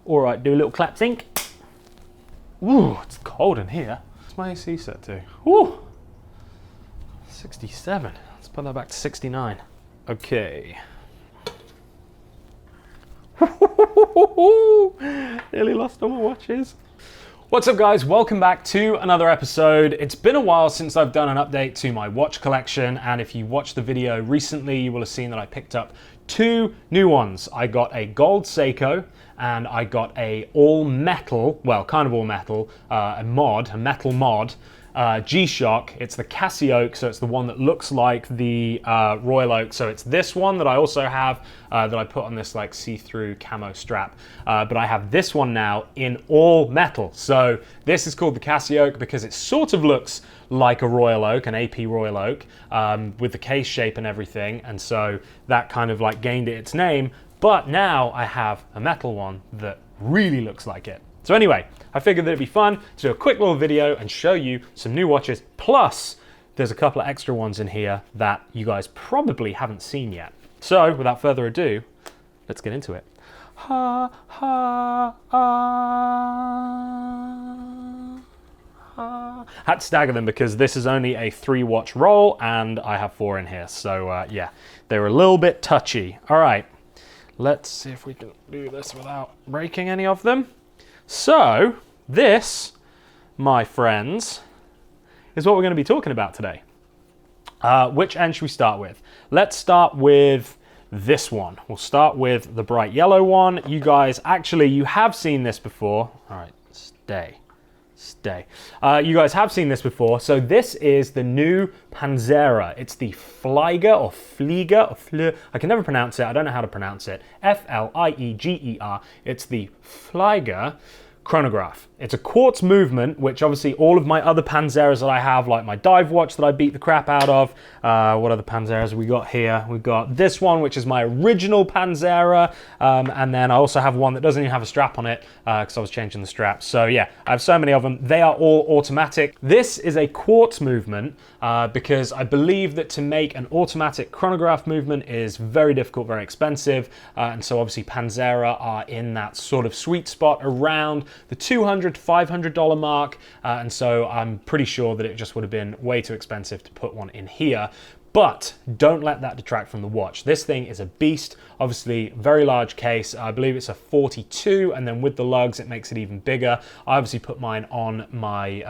All right, do a little clap sync. Ooh, it's cold in here. What's my AC set to? Ooh, 67. Let's put that back to 69. Okay. Nearly lost all my watches. What's up guys, welcome back to another episode. It's been a while since I've done an update to my watch collection, and if you watched the video recently, you will have seen that I picked up two new ones. I got a gold Seiko and I got a all metal, well kind of all metal, a metal mod, G-Shock. It's the Casioak, so it's the one that looks like the Royal Oak. So it's this one that I also have that I put on this like see-through camo strap. But I have this one now in all metal. So this is called the Casioak because it sort of looks like a Royal Oak, an AP Royal Oak, with the case shape and everything. And so that kind of like gained it its name. But now I have a metal one that really looks like it. So anyway, I figured that it'd be fun to do a quick little video and show you some new watches. Plus, there's a couple of extra ones in here that you guys probably haven't seen yet. So without further ado, let's get into it. Ha, ha, ha. Had to stagger them because this is only a 3-watch roll and I have 4 in here. So yeah, they're a little bit touchy. All right, let's see if we can do this without breaking any of them. So this, my friends, is what we're going to be talking about today. Which end should we start with? Let's start with this one. We'll start with the bright yellow one. You guys, actually, you have seen this before. All right, stay. You guys have seen this before. So this is the new Panzera. It's the Fleiger or Fleiger. I can never pronounce it. I don't know how to pronounce it. F-L-I-E-G-E-R. It's the Fleiger Chronograph. It's a quartz movement, which obviously all of my other Panzeras that I have, like my dive watch that I beat the crap out of. What other Panzeras have we got here? We've got this one, which is my original Panzera. And then I also have one that doesn't even have a strap on it because I was changing the straps. So yeah, I have so many of them. They are all automatic. This is a quartz movement because I believe that to make an automatic chronograph movement is very difficult, very expensive. And so obviously Panzera are in that sort of sweet spot around the $200 to $500 mark, and so I'm pretty sure that it just would have been way too expensive to put one in here. But don't let that detract from the watch. This thing is a beast. Obviously, very large case. I believe it's a 42, and then with the lugs, it makes it even bigger. I obviously put mine on my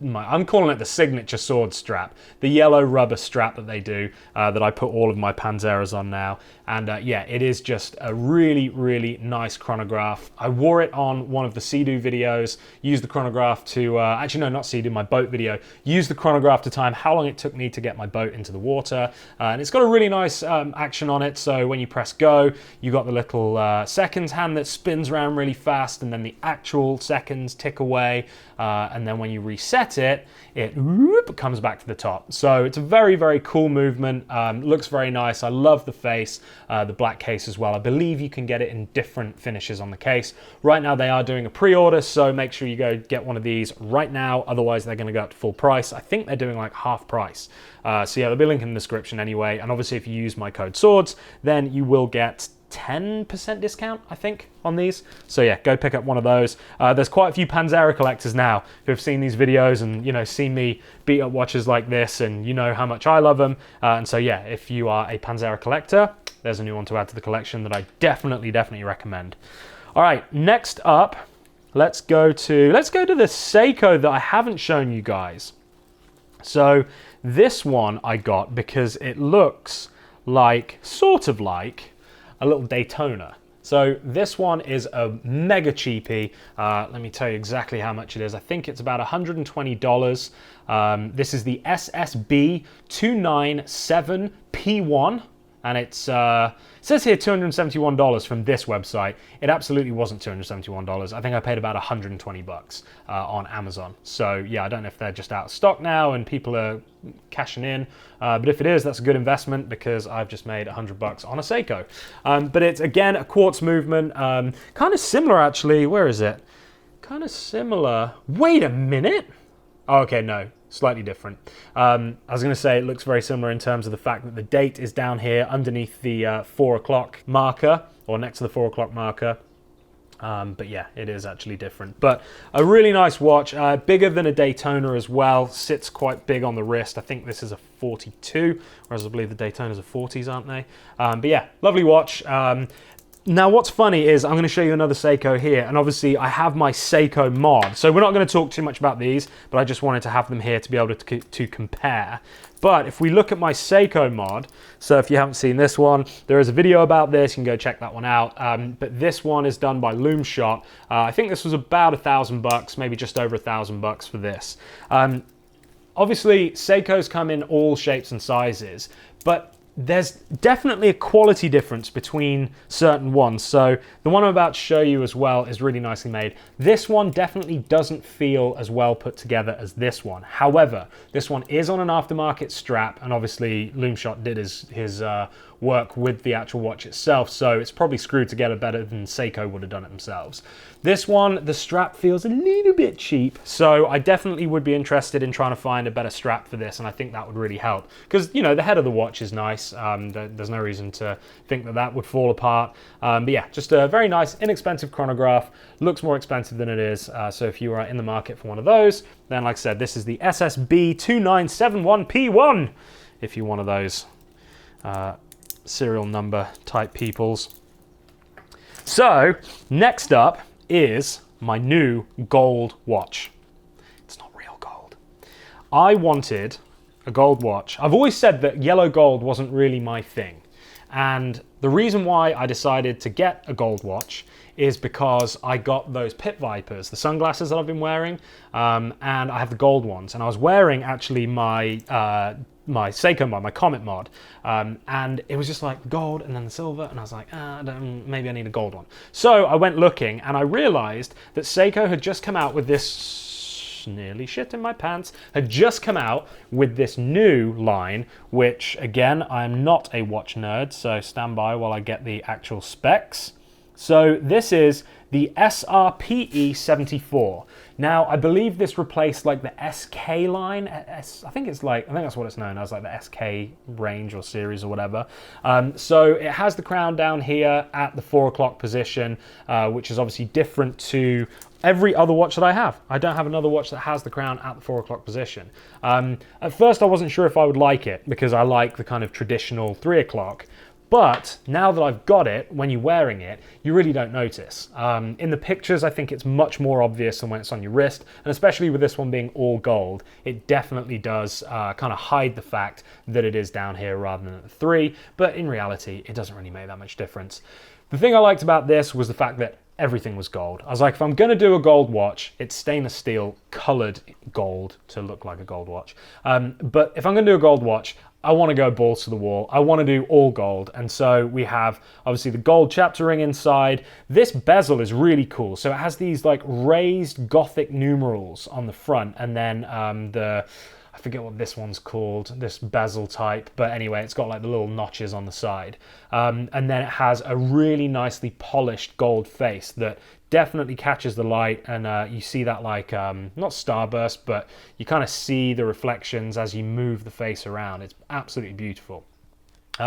I'm calling it the signature sword strap, the yellow rubber strap that they do, that I put all of my Panzeras on now. And yeah, it is just a really, really nice chronograph. I wore it on one of the Sea-Doo videos, used the chronograph to, actually no, not Sea-Doo, my boat video, used the chronograph to time how long it took me to get my boat into the water. And it's got a really nice action on it. So when you press go, you got the little seconds hand that spins around really fast, and then the actual seconds tick away. And then when you reset it, it whoop, comes back to the top. So it's a very, very cool movement. Looks very nice. I love the face, the black case as well. I believe you can get it in different finishes on the case. Right now they are doing a pre-order, so make sure you go get one of these right now. Otherwise they're going to go up to full price. I think they're doing like half price. So yeah, there'll be a link in the description anyway. And obviously if you use my code SWORDS, then you will get 10% discount, I think, on these. So yeah, go pick up one of those. There's quite a few Panzera collectors now who have seen these videos and, you know, seen me beat up watches like this, and you know how much I love them. And so yeah, if you are a Panzera collector, there's a new one to add to the collection that I definitely recommend. All right, next up, let's go to the Seiko that I haven't shown you guys. So this one I got because it looks like, sort of like, a little Daytona. So this one is a mega cheapie. Let me tell you exactly how much it is. I think it's about $120. This is the SSB 297P1. And it says here $271 from this website. It absolutely wasn't $271. I think I paid about 120 bucks on Amazon. So yeah, I don't know if they're just out of stock now and people are cashing in. But if it is, that's a good investment because I've just made 100 bucks on a Seiko. But it's, again, a quartz movement. Kind of similar, actually. Where is it? Kind of similar. Wait a minute. Oh, okay, no. Slightly different. I was going to say it looks very similar in terms of the fact that the date is down here underneath the 4 o'clock marker, or next to the 4 o'clock marker. But yeah, it is actually different. But a really nice watch, bigger than a Daytona as well, sits quite big on the wrist. I think this is a 42, whereas I believe the Daytonas are 40s, aren't they? But yeah, lovely watch. Now what's funny is I'm going to show you another Seiko here, and obviously I have my Seiko mod, so we're not going to talk too much about these, but I just wanted to have them here to be able to compare. But if we look at my Seiko mod, so if you haven't seen this one, there is a video about this, you can go check that one out. But this one is done by Loomshot. I think this was about $1,000, maybe just over $1,000 for this. Obviously Seikos come in all shapes and sizes, but there's definitely a quality difference between certain ones. So the one I'm about to show you as well is really nicely made. This one definitely doesn't feel as well put together as this one. However, this one is on an aftermarket strap, and obviously Loomshot did his work with the actual watch itself, so it's probably screwed together better than Seiko would have done it themselves. This one, the strap feels a little bit cheap, so I definitely would be interested in trying to find a better strap for this, and I think that would really help. Because, you know, the head of the watch is nice. There's no reason to think that that would fall apart. But yeah, just a very nice, inexpensive chronograph. Looks more expensive than it is, so if you are in the market for one of those, then like I said, this is the SSB 2971P1, if you're one of those serial number type peoples. So next up is my new gold watch. It's not real gold. I wanted a gold watch. I've always said that yellow gold wasn't really my thing, and the reason why I decided to get a gold watch is because I got those Pit Vipers, the sunglasses that I've been wearing, and I have the gold ones, and I was wearing actually my my Seiko mod, my Comet mod, and it was just like gold and then the silver, and I was like, maybe I need a gold one. So I went looking, and I realized that Seiko had just come out with this, nearly shit in my pants, had just come out with this new line, which again, I'm not a watch nerd, so stand by while I get the actual specs. So this is the SRPE 74. Now, I believe this replaced like the SK line. I think that's what it's known as, like the SK range or series or whatever. So it has the crown down here at the 4 o'clock position, which is obviously different to every other watch that I have. I don't have another watch that has the crown at the 4 o'clock position. At first, I wasn't sure if I would like it because I like the kind of traditional 3 o'clock. But now that I've got it, when you're wearing it, you really don't notice. In the pictures, I think it's much more obvious than when it's on your wrist, and especially with this one being all gold, it definitely does kind of hide the fact that it is down here rather than at the 3, but in reality, it doesn't really make that much difference. The thing I liked about this was the fact that everything was gold. I was like, if I'm gonna do a gold watch, it's stainless steel colored gold to look like a gold watch. But if I'm gonna do a gold watch, I want to go balls to the wall. I want to do all gold. And so we have obviously the gold chapter ring inside. This bezel is really cool. So it has these like raised Gothic numerals on the front, and then I forget what this one's called, this bezel type, but anyway, it's got like the little notches on the side. And then it has a really nicely polished gold face that definitely catches the light, and you see that like, not starburst, but you kind of see the reflections as you move the face around. It's absolutely beautiful.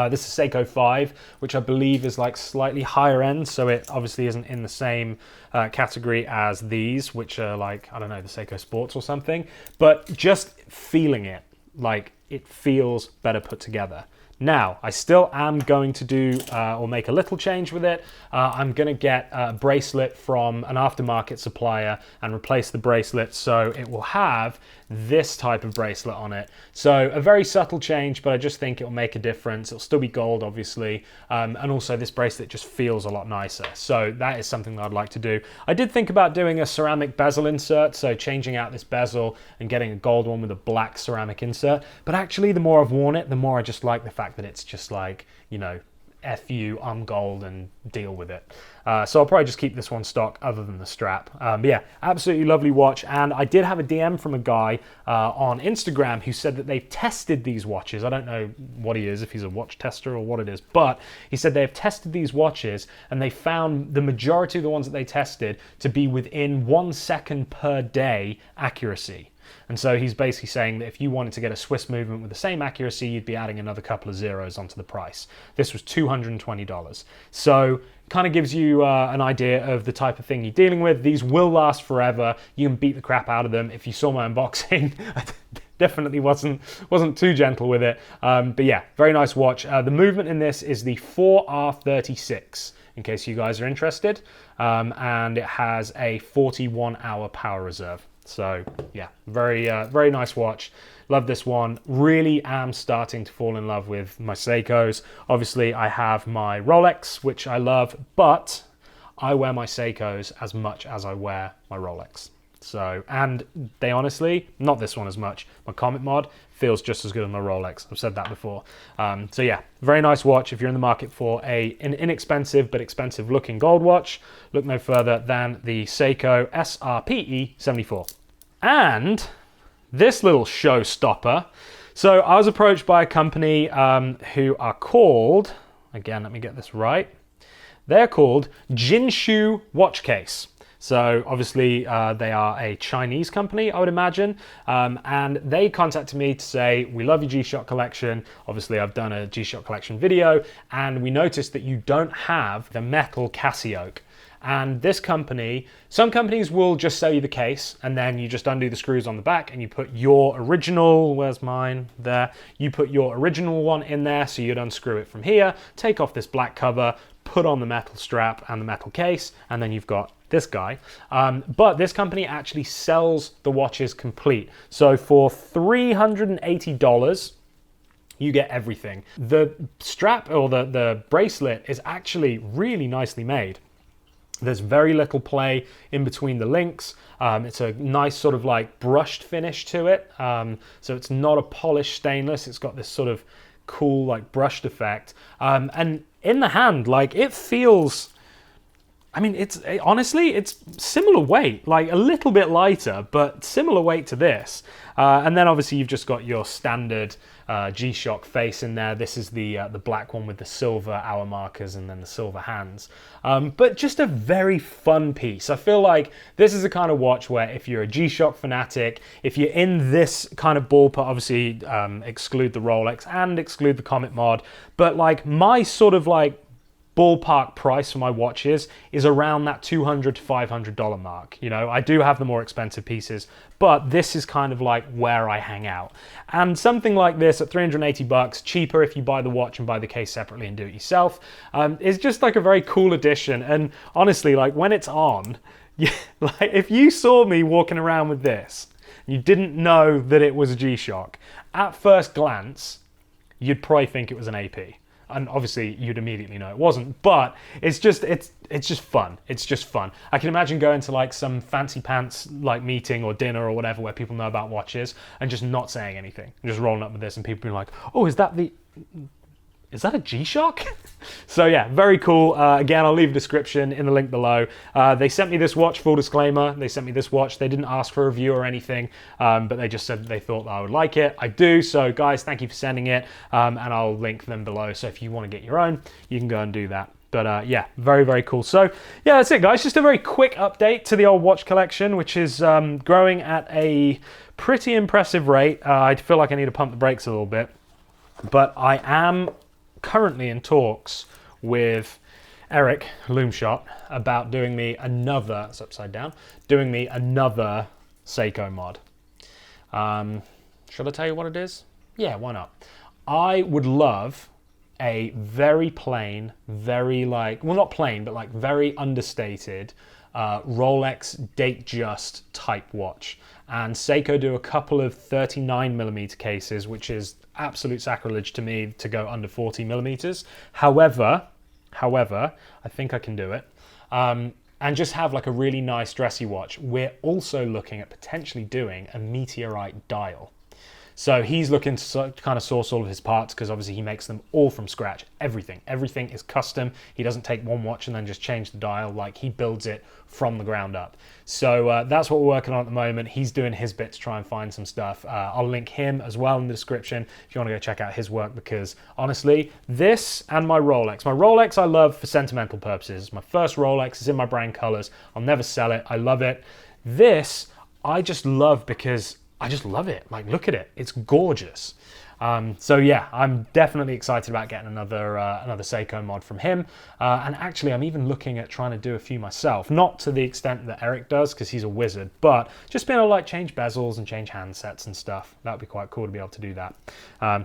This is Seiko 5, which I believe is like slightly higher end, so it obviously isn't in the same category as these, which are like, I don't know, the Seiko Sports or something, but just feeling it, like it feels better put together. Now, I still am going to do or make a little change with it. I'm going to get a bracelet from an aftermarket supplier and replace the bracelet so it will have this type of bracelet on it. So a very subtle change, but I just think it will make a difference. It'll still be gold, obviously, and also this bracelet just feels a lot nicer. So that is something that I'd like to do. I did think about doing a ceramic bezel insert, so changing out this bezel and getting a gold one with a black ceramic insert. But actually, the more I've worn it, the more I just like the fact that it's just like, you know, F you, I'm gold, and deal with it. So I'll probably just keep this one stock other than the strap. But yeah, absolutely lovely watch. And I did have a DM from a guy on Instagram who said that they've tested these watches. I don't know what he is, if he's a watch tester or what it is, but he said they've tested these watches and they found the majority of the ones that they tested to be within 1 second per day accuracy. And so he's basically saying that if you wanted to get a Swiss movement with the same accuracy, you'd be adding another couple of zeros onto the price. This was $220. So kind of gives you an idea of the type of thing you're dealing with. These will last forever. You can beat the crap out of them. If you saw my unboxing, I definitely wasn't too gentle with it. But yeah, very nice watch. The movement in this is the 4R36, in case you guys are interested. And it has a 41-hour power reserve. So yeah, very nice watch. Love this one. Really am starting to fall in love with my Seikos. Obviously, I have my Rolex, which I love, but I wear my Seikos as much as I wear my Rolex. So, and they honestly, not this one as much, my Comet Mod feels just as good as my Rolex. I've said that before. So yeah, very nice watch. If you're in the market for an inexpensive but expensive looking gold watch, look no further than the Seiko SRPE 74. And this little showstopper. So I was approached by a company who are called, again, let me get this right. They're called Jinshu Watch Case. So obviously they are a Chinese company, I would imagine. And they contacted me to say, we love your G-Shock collection. Obviously I've done a G-Shock collection video, and we noticed that you don't have the metal Casioak. And this company, some companies will just sell you the case and then you just undo the screws on the back and you put your original, where's mine? There. You put your original one in there, so you'd unscrew it from here, take off this black cover, put on the metal strap and the metal case, and then you've got this guy. But this company actually sells the watches complete. So for $380, you get everything. The strap or the bracelet is actually really nicely made. There's very little play in between the links. It's a nice sort of like brushed finish to it. So it's not a polished stainless. It's got this sort of cool like brushed effect. And in the hand, like it feels, I mean, honestly, it's similar weight, like a little bit lighter, but similar weight to this. And then obviously you've just got your standard G-Shock face in there. This is the black one with the silver hour markers and then the silver hands. But just a very fun piece. I feel like this is the kind of watch where if you're a G-Shock fanatic, if you're in this kind of ballpark, obviously exclude the Rolex and exclude the Comet Mod, but like my sort of like ballpark price for my watches is around that $200 to $500 mark. You know, I do have the more expensive pieces, but this is kind of like where I hang out. And something like this at $380, cheaper if you buy the watch and buy the case separately and do it yourself, is just like a very cool addition. And honestly, like when it's on, like if you saw me walking around with this, you didn't know that it was a G-Shock, at first glance, you'd probably think it was an AP. And obviously you'd immediately know it wasn't, but it's just fun. It's just fun. I can imagine going to like some fancy pants like meeting or dinner or whatever where people know about watches and just not saying anything, just rolling up with this and people being like, oh, is that a G-Shock? So yeah, very cool. Again, I'll leave a description in the link below. They sent me this watch, full disclaimer. They sent me this watch. They didn't ask for a review or anything, but they just said that they thought that I would like it. I do. So guys, thank you for sending it. And I'll link them below. So if you want to get your own, you can go and do that. But yeah, very, very cool. So yeah, that's it, guys. Just a very quick update to the old watch collection, which is growing at a pretty impressive rate. I feel like I need to pump the brakes a little bit, but I am currently in talks with Eric Loomshot about doing me another, it's upside down, doing me another Seiko mod. Should I tell you what it is? Yeah, why not? I would love a very plain, very like, well not plain, but like very understated Rolex Datejust type watch. And Seiko do a couple of 39mm cases, which is absolute sacrilege to me to go under 40mm. However, I think I can do it. And just have like a really nice dressy watch. We're also looking at potentially doing a meteorite dial. So he's looking to kind of source all of his parts because obviously he makes them all from scratch. Everything is custom. He doesn't take one watch and then just change the dial. Like he builds it from the ground up. So that's what we're working on at the moment. He's doing his bit to try and find some stuff. I'll link him as well in the description if you want to go check out his work, because honestly, this and my Rolex I love for sentimental purposes. My first Rolex, it's in my brand colors. I'll never sell it. I love it. This I just love because I just love it. Like, look at it. It's gorgeous. So yeah, I'm definitely excited about getting another Seiko mod from him. And actually, I'm even looking at trying to do a few myself. Not to the extent that Eric does, because he's a wizard, but just being able to like change bezels and change handsets and stuff. That would be quite cool to be able to do that.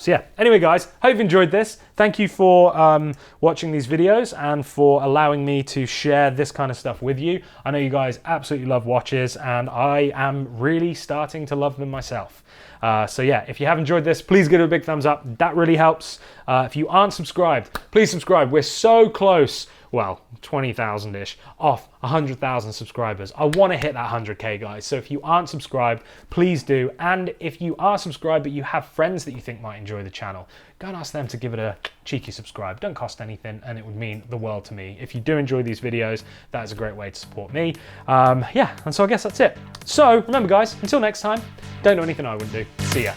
So yeah, anyway guys, hope you enjoyed this. Thank you for watching these videos and for allowing me to share this kind of stuff with you. I know you guys absolutely love watches, and I am really starting to love them myself. So yeah, if you have enjoyed this, please give it a big thumbs up. That really helps. If you aren't subscribed, please subscribe. We're so close, well, 20,000-ish, off 100,000 subscribers. I want to hit that 100K, guys. So if you aren't subscribed, please do. And if you are subscribed, but you have friends that you think might enjoy the channel, go and ask them to give it a cheeky subscribe. Don't cost anything, and it would mean the world to me. If you do enjoy these videos, that is a great way to support me. Yeah, and so I guess that's it. So remember, guys, until next time, don't do anything I wouldn't do. See ya.